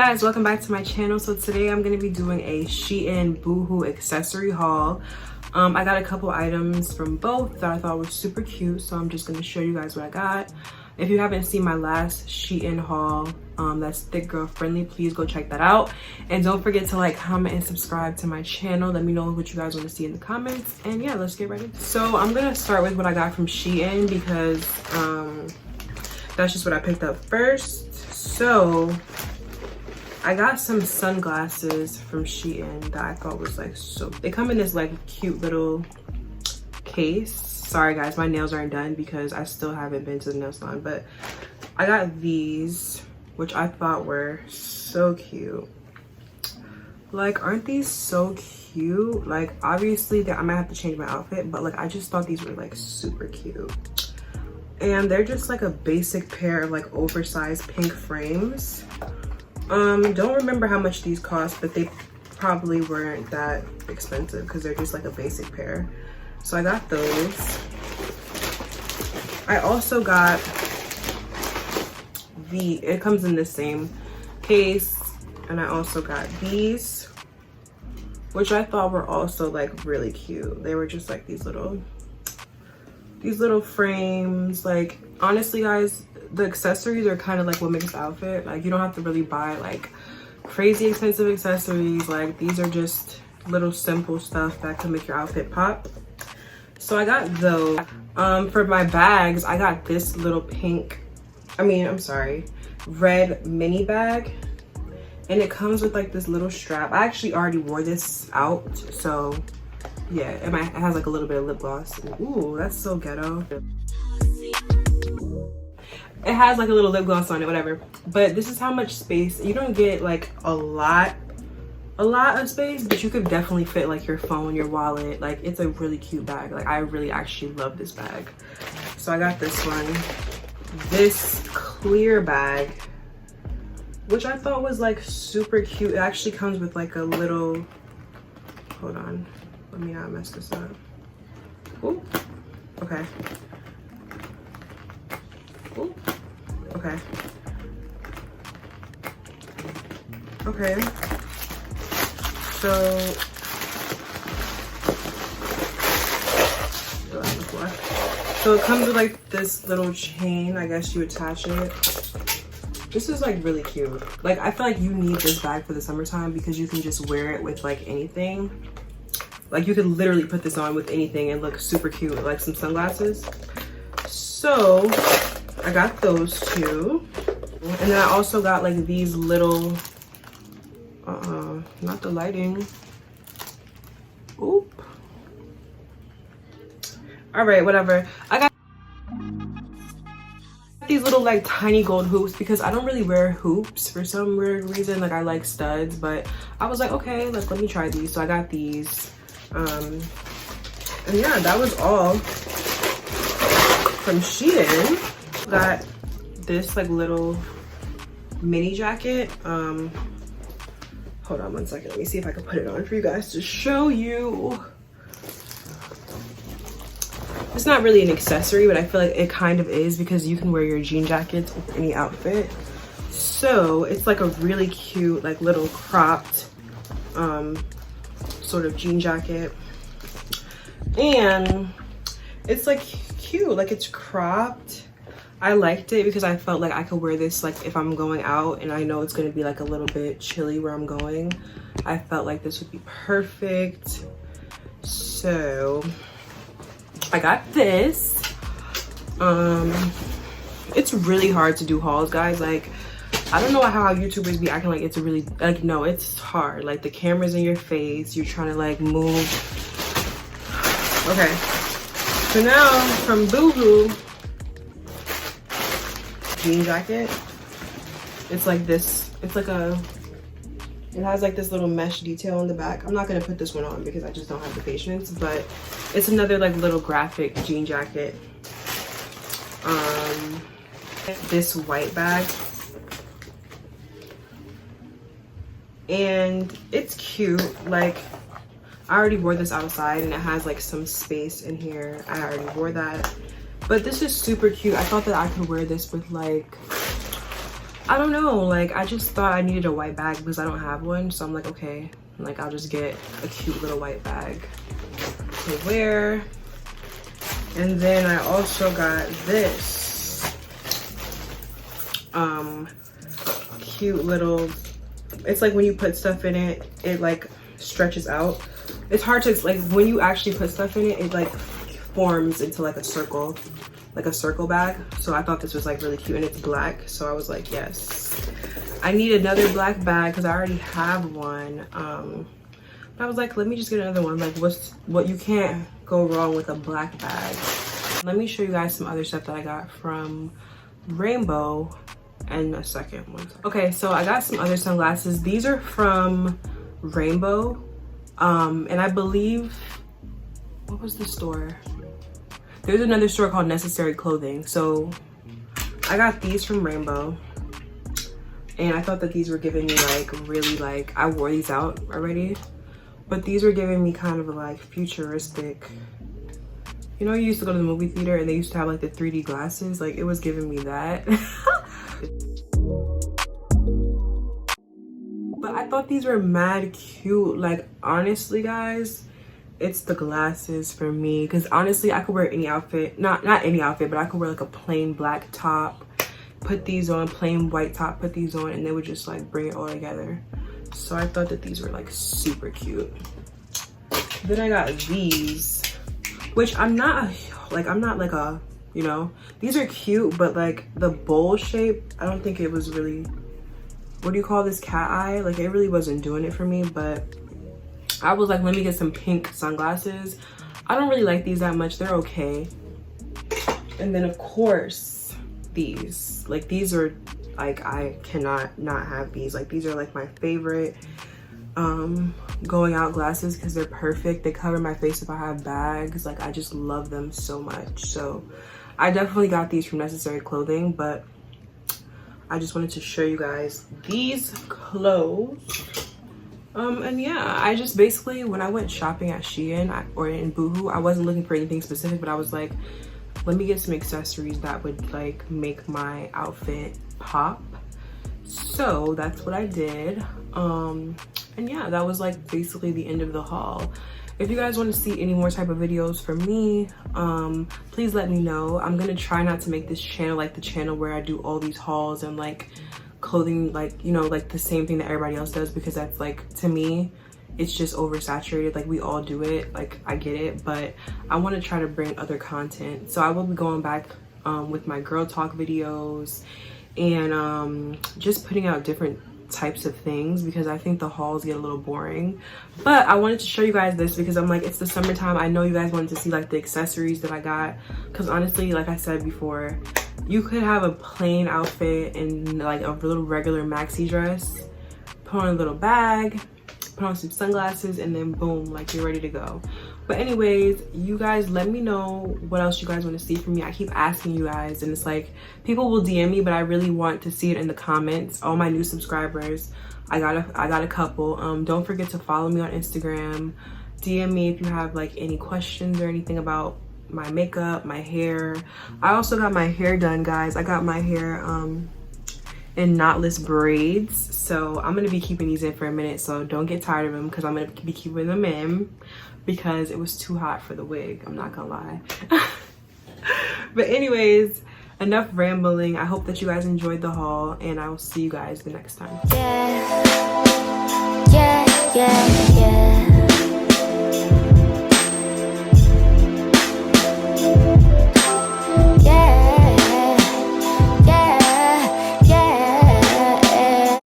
guys, welcome back to my channel. So today I'm going to be doing a SHEIN BOOHOO accessory haul. I got a couple items from both that I thought were super cute, so I'm just going to show you guys what I got. If you haven't seen my last SHEIN haul, that's thick girl friendly, please go check that out. And don't forget to like, comment, and subscribe to my channel. Let me know what you guys want to see in the comments. And yeah, let's get ready. So I'm going to start with what I got from SHEIN because that's just what I picked up first. So I got some sunglasses from SHEIN that I thought was like so, they come in this like cute little case. Sorry guys, my nails aren't done because I still haven't been to the nail salon, but I got these, which I thought were so cute. Like, aren't these so cute? Like, obviously I might have to change my outfit, but like I just thought these were like super cute. And they're just like a basic pair of like oversized pink frames. Don't remember how much these cost, but they probably weren't that expensive because they're just like a basic pair. So I got those. I also got it comes in the same case, and I also got these, which I thought were also like really cute. They were just like these little frames. Like, honestly guys, the accessories are kind of like what makes the outfit. Like, you don't have to really buy like crazy expensive accessories. Like, these are just little simple stuff that can make your outfit pop. So I got those. For my bags, I got this little red mini bag, and it comes with like this little strap. I actually already wore this out, so yeah, it has like a little bit of lip gloss. Ooh, that's so ghetto. It has like a little lip gloss on it, whatever. But this is how much space. You don't get like a lot of space, but you could definitely fit like your phone, your wallet. Like, it's a really cute bag. Like, I really actually love this bag. So I got this one. This clear bag, which I thought was like super cute. It actually comes with like a little, hold on, let me not mess this up. Ooh, okay. Ooh, okay. Okay. So it comes with like this little chain. I guess you attach it. This is like really cute. Like, I feel like you need this bag for the summertime because you can just wear it with like anything. Like, you could literally put this on with anything and look super cute, like some sunglasses. So I got those two. And then I also got like these little, not the lighting. Oop. All right, whatever. I got these little like tiny gold hoops because I don't really wear hoops for some weird reason. Like, I like studs, but I was like, okay, let me try these. So I got these. And yeah, that was all from SHEIN. Got this like little mini jacket. Hold on one second. Let me see if I can put it on for you guys to show you. It's not really an accessory, but I feel like it kind of is because you can wear your jean jackets with any outfit. So it's like a really cute, like little cropped sort of jean jacket. And it's like cute, like it's cropped. I liked it because I felt like I could wear this like if I'm going out and I know it's going to be like a little bit chilly where I'm going. I felt like this would be perfect. So I got this. It's really hard to do hauls, guys. Like, I don't know how YouTubers be acting like it's a really, like, no, it's hard. Like, the camera's in your face, you're trying to like move. Okay, so now from BOOHOO, jean jacket. It's like this, it's like it has like this little mesh detail on the back. I'm not gonna put this one on because I just don't have the patience, but it's another like little graphic jean jacket. This white bag, and it's cute. Like, I already wore this outside and it has like some space in here. I already wore that, but this is super cute. I thought that I could wear this with like I don't know, like I just thought I needed a white bag because I don't have one. So I'm like, okay, like I'll just get a cute little white bag to wear. And then I also got this cute little, it's like when you put stuff in it, it like stretches out. It's hard to, like when you actually put stuff in it, it like forms into like a circle bag. So I thought this was like really cute, and it's black. So I was like, yes, I need another black bag because I already have one. I was like, let me just get another one. Like what you can't go wrong with a black bag. Let me show you guys some other stuff that I got from Rainbow in a second. Okay, so I got some other sunglasses. These are from Rainbow. And I believe, what was the store? There's another store called Necessary Clothing. So I got these from Rainbow. And I thought that these were giving me like really like, I wore these out already. But these were giving me kind of like futuristic. You know, you used to go to the movie theater and they used to have like the 3D glasses. Like it was giving me that. But I thought these were mad cute. Like honestly guys, it's the glasses for me. Because honestly, I could wear any outfit. Not any outfit, but I could wear like a plain black top. Put these on, plain white top, put these on, and they would just like bring it all together. So I thought that these were like super cute. Then I got these, which I'm not like a, you know, these are cute, but like the bowl shape, I don't think it was really, what do you call this, cat eye? Like it really wasn't doing it for me. But I was like, let me get some pink sunglasses. I don't really like these that much, they're okay. And then of course these, like these are like, I cannot not have these. Like these are like my favorite going out glasses because they're perfect. They cover my face if I have bags. Like I just love them so much. So I definitely got these from Necessary Clothing, but I just wanted to show you guys these clothes. And yeah, I just basically, when I went shopping at SHEIN or in BOOHOO, I wasn't looking for anything specific, but I was like, let me get some accessories that would like make my outfit pop. So that's what I did. And yeah, that was like basically the end of the haul. If you guys want to see any more type of videos from me, please let me know. I'm gonna try not to make this channel like the channel where I do all these hauls and like clothing, like, you know, like the same thing that everybody else does, because that's like, to me, it's just oversaturated. Like we all do it, like I get it, but I want to try to bring other content. So I will be going back with my girl talk videos and just putting out different types of things, because I think the hauls get a little boring. But I wanted to show you guys this because I'm like, it's the summertime. I know you guys wanted to see like the accessories that I got, because honestly, like I said before, you could have a plain outfit and like a little regular maxi dress, put on a little bag, put on some sunglasses, and then boom, like you're ready to go. But anyways, you guys let me know what else you guys want to see from me. I keep asking you guys, and it's like people will DM me, but I really want to see it in the comments. All my new subscribers, I got a couple. Don't forget to follow me on Instagram. DM me if you have like any questions or anything about my makeup, my hair. I also got my hair done, guys. I got my hair in knotless braids, so I'm gonna be keeping these in for a minute, so don't get tired of them because I'm gonna be keeping them in because it was too hot for the wig, I'm not gonna lie. But anyways, enough rambling. I hope that you guys enjoyed the haul, and I will see you guys the next time. Yeah.